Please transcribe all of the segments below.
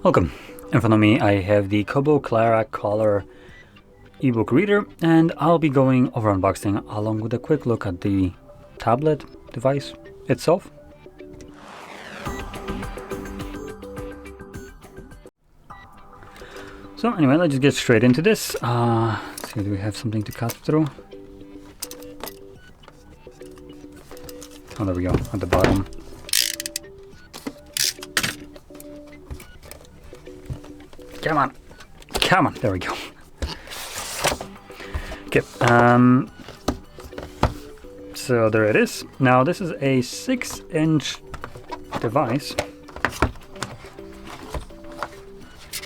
Welcome. In front of me I have the KOBO Clara Color ebook reader, and I'll be going over unboxing along with a quick look at the tablet device itself. So anyway, let's just get straight into this. Let's see, do we have something to cut through? Oh, there we go, at the bottom. Come on, there we go. Okay, so there it is. Now this is a 6-inch device.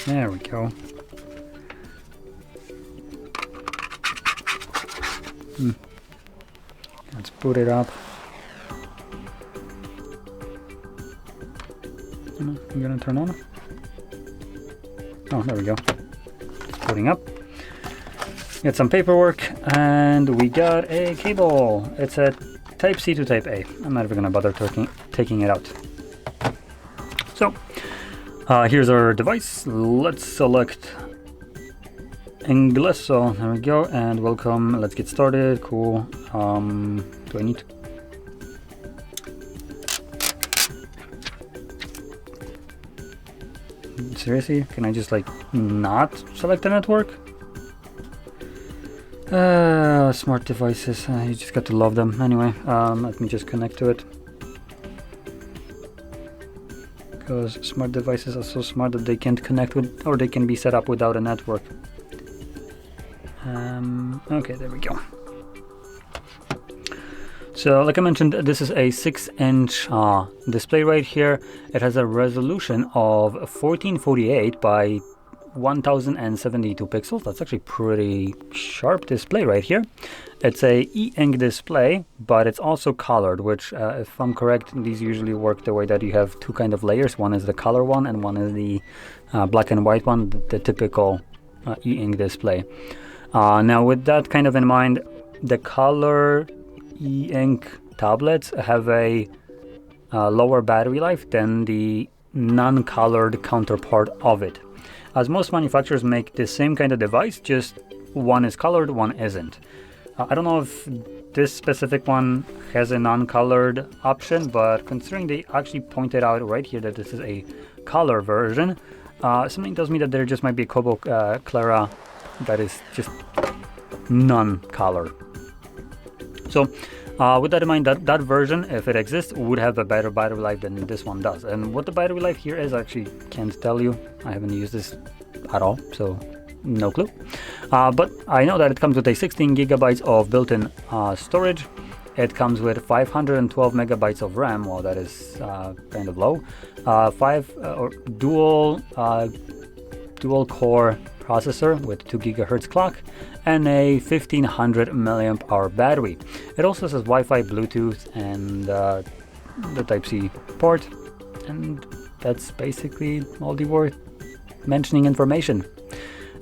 There we go. Let's boot it up. I'm gonna turn on. Oh, there we go. Putting up. Got some paperwork, and we got a cable. It's a Type C to Type A. I'm not even gonna bother taking it out. So, here's our device. Let's select Ingleso. There we go, and welcome. Let's get started. Cool. Do I need to? Seriously? Can I just like not select the network? Smart devices, you just got to love them. Anyway, let me just connect to it. Because smart devices are so smart that they can't connect with, or they can be set up without a network. Okay, there we go. So like I mentioned, this is a 6-inch display right here. It has a resolution of 1448 by 1072 pixels. That's actually pretty sharp display right here. It's a e-ink display, but it's also colored, which if I'm correct, these usually work the way that you have two kind of layers. One is the color one and one is the black and white one, the typical e-ink display. Now with that kind of in mind, the color e-ink tablets have a lower battery life than the non-colored counterpart of it, as most manufacturers make the same kind of device, just one is colored, one isn't. I don't know if this specific one has a non-colored option, but considering they actually pointed out right here that this is a color version, something tells me that there just might be a KOBO Clara that is just non-color. So with that in mind, that version, if it exists, would have a better battery life than this one does. And what the battery life here is, I actually can't tell you. I haven't used this at all, so no clue. But I know that it comes with a 16 gigabytes of built-in storage. It comes with 512 megabytes of RAM. Well, that is kind of low. Dual core processor with 2 gigahertz clock and a 1500 milliamp hour battery. It also says Wi-Fi, Bluetooth, and the Type-C port, and that's basically all the worth mentioning information.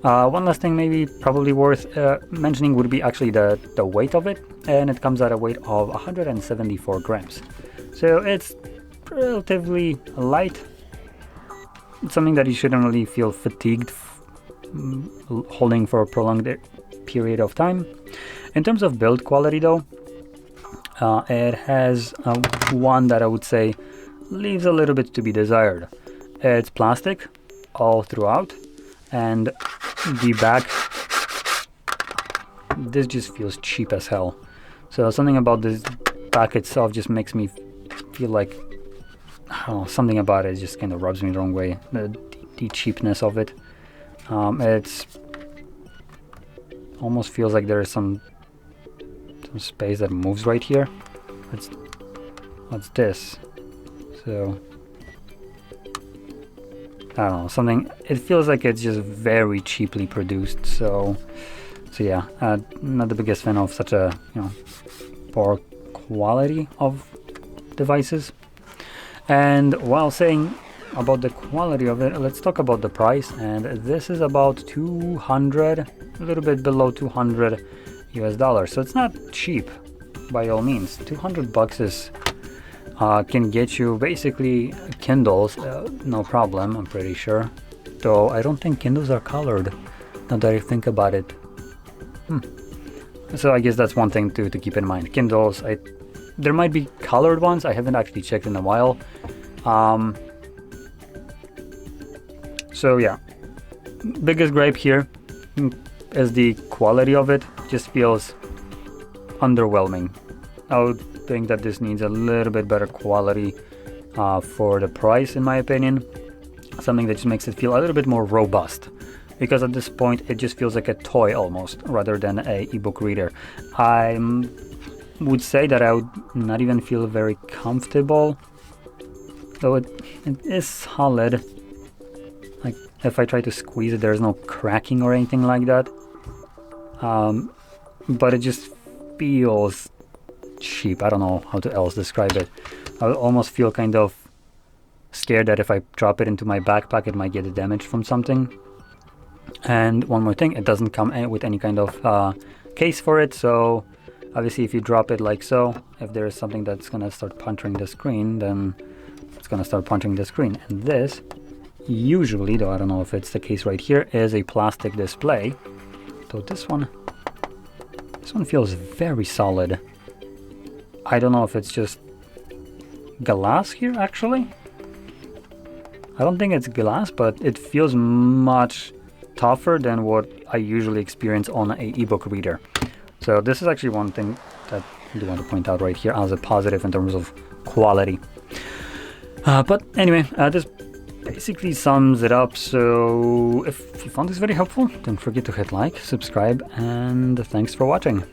One last thing maybe probably worth mentioning would be actually the weight of it, and it comes at a weight of 174 grams. So it's relatively light. It's something that you shouldn't really feel fatigued holding for a prolonged period of time. In terms of build quality though, it has one that I would say leaves a little bit to be desired. It's plastic all throughout, and the back, this just feels cheap as hell. So something about this back itself just makes me feel like, I don't know, something about it just kind of rubs me the wrong way. The cheapness of it. It's almost feels like there is some space that moves right here. What's this? So I don't know, something. It feels like it's just very cheaply produced. So yeah, not the biggest fan of such a poor quality of devices. And while saying about the quality of it, let's talk about the price. And this is about 200, a little bit below 200 US dollars. So it's not cheap by all means. 200 bucks is can get you basically Kindles, no problem, I'm pretty sure. though I don't think Kindles are colored, now that I think about it. So I guess that's one thing to keep in mind. Kindles, there might be colored ones, I haven't actually checked in a while. So yeah, biggest gripe here is the quality of it. Just feels underwhelming. I would think that this needs a little bit better quality for the price, in my opinion. Something that just makes it feel a little bit more robust, because at this point it just feels like a toy almost, rather than a ebook reader. I would say that I would not even feel very comfortable, though it is solid. Like if I try to squeeze it, there's no cracking or anything like that. But it just feels cheap. I don't know how to else describe it. I almost feel kind of scared that if I drop it into my backpack, it might get damaged from something. And one more thing, it doesn't come with any kind of case for it, so obviously if you drop it like so, if there is something that's gonna start puncturing the screen, then it's gonna start puncturing the screen. And this usually, though I don't know if it's the case right here, is a plastic display. So this one feels very solid. I don't know if it's just glass here, actually. I don't think it's glass, but it feels much tougher than what I usually experience on a ebook reader. So this is actually one thing that I do want to point out right here as a positive in terms of quality. But anyway, this basically sums it up. So if you found this very helpful, don't forget to hit like, subscribe, and thanks for watching.